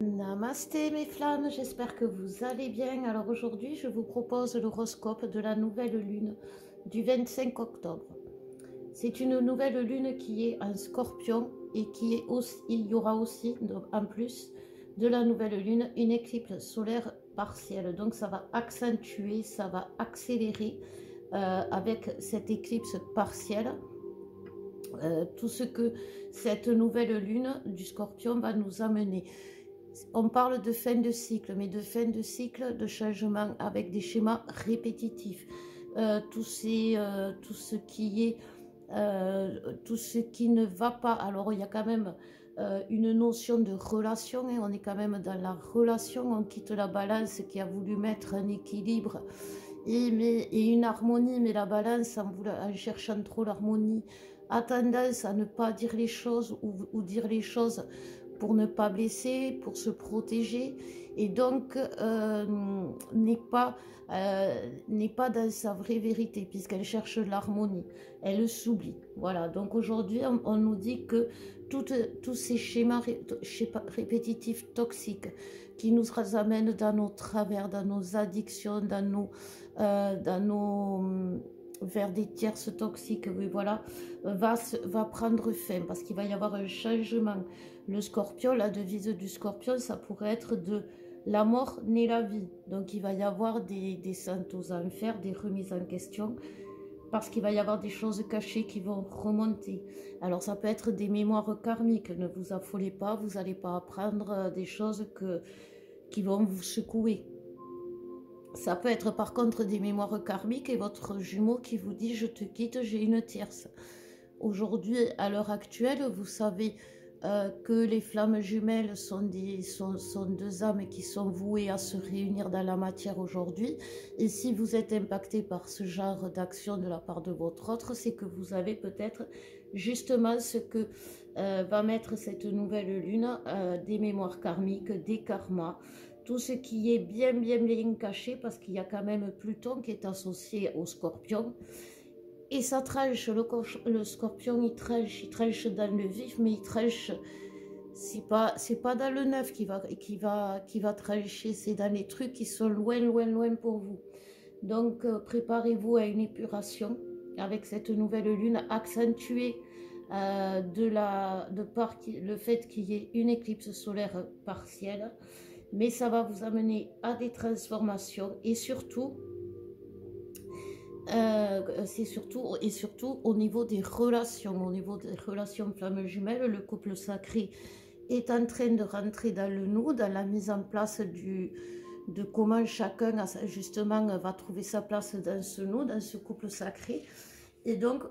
Namasté mes flammes, j'espère que vous allez bien. Alors aujourd'hui, je vous propose l'horoscope de la nouvelle lune du 25 octobre. C'est une nouvelle lune qui est en Scorpion et qui est aussi, il y aura aussi, donc, en plus de la nouvelle lune, une éclipse solaire partielle. Donc ça va accentuer, ça va accélérer avec cette éclipse partielle. Tout ce que cette nouvelle lune du Scorpion va nous amener. On parle de fin de cycle, mais de fin de cycle, de changement avec des schémas répétitifs. Tout ce qui ne va pas. Alors il y a quand même une notion de relation, hein, on est quand même dans la relation, on quitte la balance qui a voulu mettre un équilibre et une harmonie, mais la balance en cherchant trop l'harmonie a tendance à ne pas dire les choses ou dire les choses pour ne pas blesser, pour se protéger, et donc n'est pas dans sa vraie vérité, puisqu'elle cherche l'harmonie, elle s'oublie. Voilà, donc aujourd'hui on nous dit que tous ces schémas répétitifs toxiques qui nous amènent dans nos travers, dans nos addictions, dans nos vers des tierces toxiques, oui, voilà, va prendre fin, parce qu'il va y avoir un changement. Le Scorpion, la devise du Scorpion, ça pourrait être de la mort naît la vie. Donc il va y avoir des descentes aux enfers, des remises en question, parce qu'il va y avoir des choses cachées qui vont remonter. Alors ça peut être des mémoires karmiques, ne vous affolez pas, vous n'allez pas apprendre des choses qui vont vous secouer. Ça peut être par contre des mémoires karmiques et votre jumeau qui vous dit « je te quitte, j'ai une tierce ». Aujourd'hui, à l'heure actuelle, vous savez que les flammes jumelles sont deux âmes qui sont vouées à se réunir dans la matière aujourd'hui. Et si vous êtes impacté par ce genre d'action de la part de votre autre, c'est que vous avez peut-être justement ce que va mettre cette nouvelle lune, des mémoires karmiques, des karmas, tout ce qui est bien caché, parce qu'il y a quand même Pluton qui est associé au Scorpion. Et ça tranche, le Scorpion il tranche dans le vif, mais il tranche, c'est pas dans le neuf qui va trancher, c'est dans les trucs qui sont loin pour vous. Donc préparez-vous à une épuration avec cette nouvelle lune accentuée par le fait qu'il y ait une éclipse solaire partielle. Mais ça va vous amener à des transformations et surtout au niveau des relations flammes jumelles, le couple sacré est en train de rentrer dans le nous, dans la mise en place de comment chacun justement va trouver sa place dans ce nous, dans ce couple sacré. Et donc,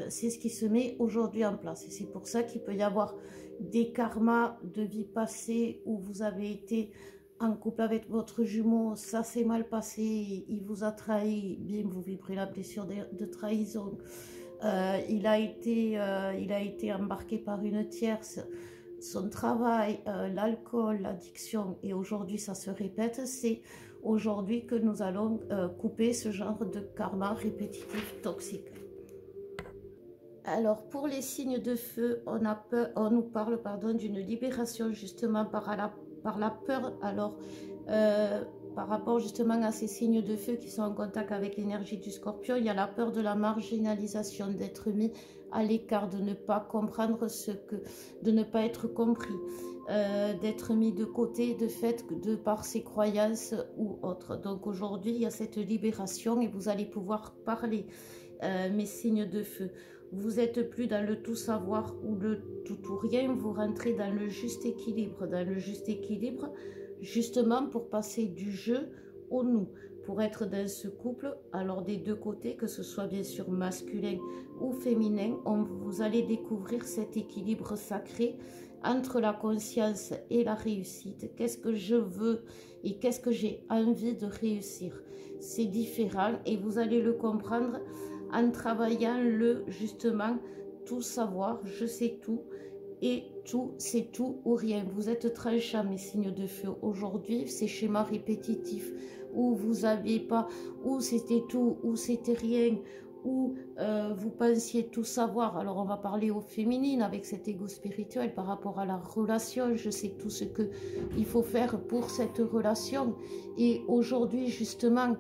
c'est ce qui se met aujourd'hui en place. Et c'est pour ça qu'il peut y avoir des karmas de vie passée où vous avez été en couple avec votre jumeau, ça s'est mal passé, il vous a trahi, bien vous vibrez la blessure de trahison. Il a été embarqué par une tierce, son travail, l'alcool, l'addiction, et aujourd'hui ça se répète. C'est aujourd'hui que nous allons couper ce genre de karma répétitif toxique. Alors pour les signes de feu, on nous parle d'une libération justement par la peur. Alors par rapport justement à ces signes de feu qui sont en contact avec l'énergie du Scorpion, il y a la peur de la marginalisation, d'être mis à l'écart, de ne pas comprendre de ne pas être compris, d'être mis de côté de par ses croyances ou autres. Donc aujourd'hui il y a cette libération et vous allez pouvoir parler, mes signes de feu. Vous n'êtes plus dans le tout savoir ou le tout ou rien, vous rentrez dans le juste équilibre, justement pour passer du jeu au nous, pour être dans ce couple. Alors des deux côtés, que ce soit bien sûr masculin ou féminin, vous allez découvrir cet équilibre sacré entre la conscience et la réussite. Qu'est-ce que je veux et qu'est-ce que j'ai envie de réussir? C'est différent et vous allez le comprendre en travaillant justement tout savoir, je sais tout, et tout c'est tout ou rien. Vous êtes tranchant, mes signes de feu. Aujourd'hui, ces schémas répétitifs où vous n'aviez pas, où c'était tout, où c'était rien, où vous pensiez tout savoir. Alors on va parler au féminin avec cet ego spirituel par rapport à la relation. Je sais tout ce qu'il faut faire pour cette relation. Et aujourd'hui justement,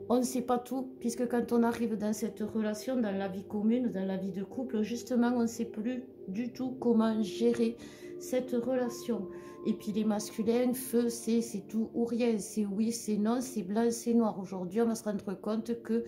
on ne sait pas tout, puisque quand on arrive dans cette relation, dans la vie commune, dans la vie de couple, justement, on ne sait plus du tout comment gérer cette relation. Et puis les masculins, feu, c'est tout ou rien, c'est oui, c'est non, c'est blanc, c'est noir. Aujourd'hui, on va se rendre compte qu'il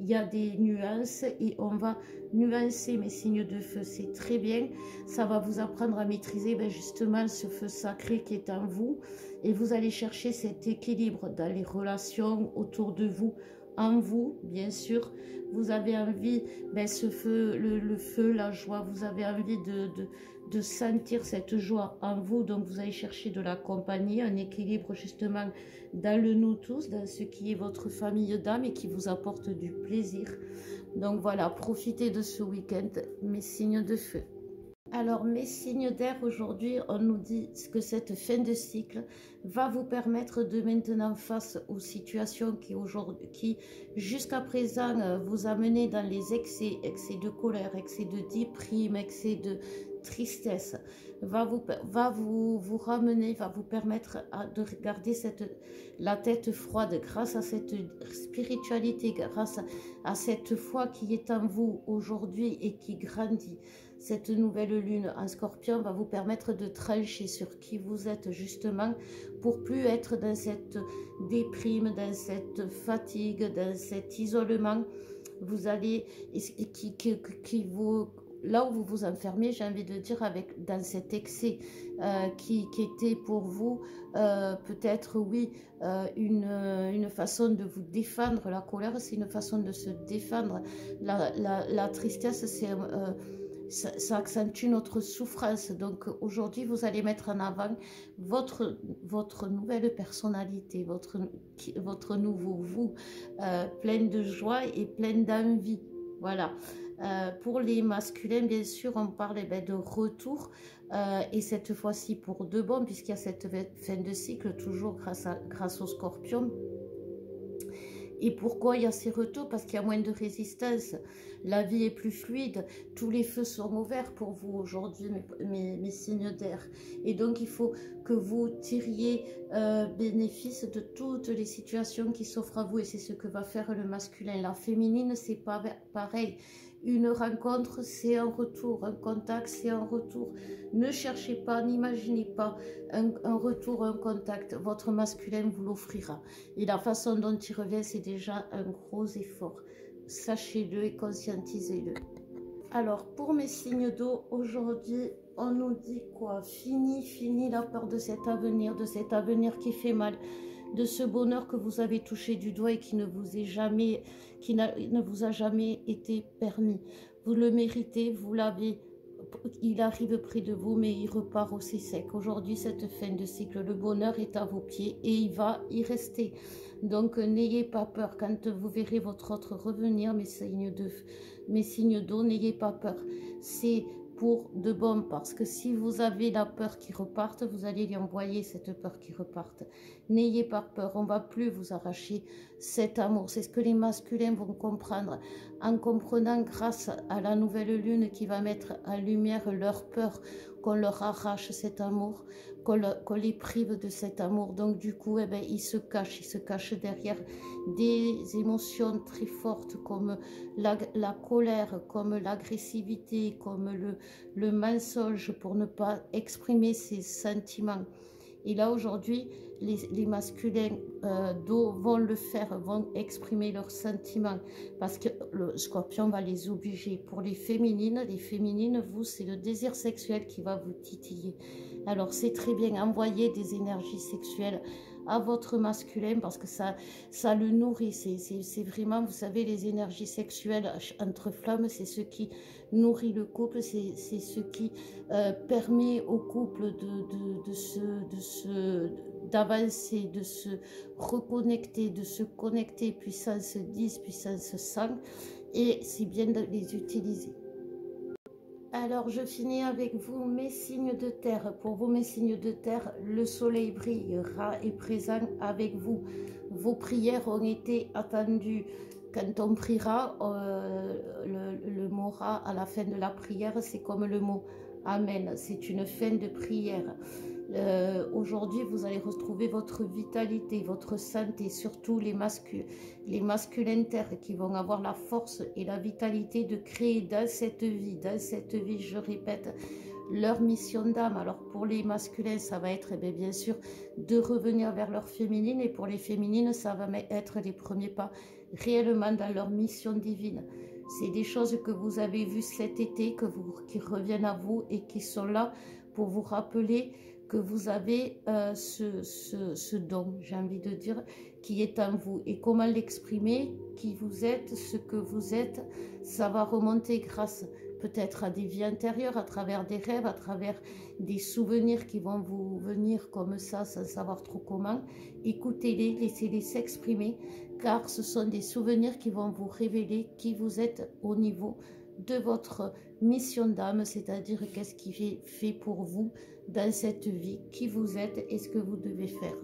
y a des nuances et on va nuancer mes signes de feu. C'est très bien, ça va vous apprendre à maîtriser justement ce feu sacré qui est en vous. Et vous allez chercher cet équilibre dans les relations autour de vous, en vous, bien sûr. Vous avez envie, ce feu, le feu, la joie, vous avez envie de sentir cette joie en vous. Donc, vous allez chercher de la compagnie, un équilibre justement dans le nous tous, dans ce qui est votre famille d'âme et qui vous apporte du plaisir. Donc, voilà, profitez de ce week-end, mes signes de feu. Alors, mes signes d'air, aujourd'hui, on nous dit que cette fin de cycle va vous permettre de maintenant face aux situations qui jusqu'à présent, vous amenaient dans les excès de colère, excès de déprime, excès de tristesse, va vous ramener, va vous permettre de garder la tête froide grâce à cette spiritualité, grâce à cette foi qui est en vous aujourd'hui et qui grandit. Cette nouvelle lune en scorpion va vous permettre de trancher sur qui vous êtes justement pour plus être dans cette déprime, dans cette fatigue, dans cet isolement. Vous allez, là où vous vous enfermez, j'ai envie de dire, dans cet excès qui était pour vous peut-être, oui, une façon de vous défendre. La colère, c'est une façon de se défendre. La tristesse, ça accentue notre souffrance. Donc aujourd'hui, vous allez mettre en avant votre nouvelle personnalité, votre nouveau vous, plein de joie et plein d'envie. Voilà. Pour les masculins, bien sûr, on parle de retour, et cette fois-ci pour de bon, puisqu'il y a cette fin de cycle, toujours grâce au scorpion. Et pourquoi il y a ces retours? Parce qu'il y a moins de résistance, la vie est plus fluide, tous les feux sont ouverts pour vous aujourd'hui, mes signes d'air. Et donc il faut que vous tiriez bénéfice de toutes les situations qui s'offrent à vous, et c'est ce que va faire le masculin. La féminine, c'est pas pareil. Une rencontre, c'est un retour. Un contact, c'est un retour. Ne cherchez pas, n'imaginez pas un retour, un contact. Votre masculin vous l'offrira. Et la façon dont il revient, c'est déjà un gros effort. Sachez-le et conscientisez-le. Alors, pour mes signes d'eau, aujourd'hui, on nous dit quoi? Fini la peur de cet avenir qui fait mal, de ce bonheur que vous avez touché du doigt et qui ne vous a jamais été permis. Vous le méritez, vous l'avez, il arrive près de vous, mais il repart aussi sec. Aujourd'hui, cette fin de cycle, le bonheur est à vos pieds et il va y rester. Donc, n'ayez pas peur quand vous verrez votre autre revenir, mes signes d'eau, n'ayez pas peur. C'est pour de bon, parce que si vous avez la peur qui reparte, vous allez lui envoyer cette peur qui reparte. N'ayez pas peur, on ne va plus vous arracher cet amour. C'est ce que les masculins vont comprendre, en comprenant grâce à la nouvelle lune qui va mettre en lumière leur peur, qu'on leur arrache cet amour, qu'on les prive de cet amour. Donc du coup, ils se cachent derrière des émotions très fortes comme la colère, comme l'agressivité, comme le mensonge, pour ne pas exprimer ses sentiments. Et là aujourd'hui, les masculins d'eau vont le faire, vont exprimer leurs sentiments, parce que le scorpion va les obliger. Pour les féminines, vous, c'est le désir sexuel qui va vous titiller. Alors c'est très bien, envoyer des énergies sexuelles à votre masculin, parce que ça le nourrit. C'est vraiment, vous savez, les énergies sexuelles entre flammes, c'est ce qui nourrit le couple, c'est ce qui permet au couple d'avancer, de se reconnecter, de se connecter, puissance 10, puissance 100, et c'est bien de les utiliser. Alors, je finis avec vous, mes signes de terre. Pour vous, mes signes de terre, le soleil brillera et présent avec vous. Vos prières ont été attendues. quand on priera, le mot Ra à la fin de la prière, c'est comme le mot Amen. C'est une fin de prière. Aujourd'hui, vous allez retrouver votre vitalité, votre santé, surtout les masculins terres qui vont avoir la force et la vitalité de créer dans cette vie, je répète, leur mission d'âme. Alors pour les masculins, ça va être bien sûr de revenir vers leur féminine, et pour les féminines, ça va être les premiers pas réellement dans leur mission divine. C'est des choses que vous avez vues cet été, qui reviennent à vous et qui sont là pour vous rappeler que vous avez ce don, j'ai envie de dire, qui est en vous. Et comment l'exprimer, qui vous êtes, ce que vous êtes, ça va remonter grâce peut-être à des vies antérieures, à travers des rêves, à travers des souvenirs qui vont vous venir comme ça, sans savoir trop comment. Écoutez-les, laissez-les s'exprimer, car ce sont des souvenirs qui vont vous révéler qui vous êtes au niveau de votre mission d'âme, c'est-à-dire qu'est-ce qui est fait pour vous dans cette vie, qui vous êtes et ce que vous devez faire.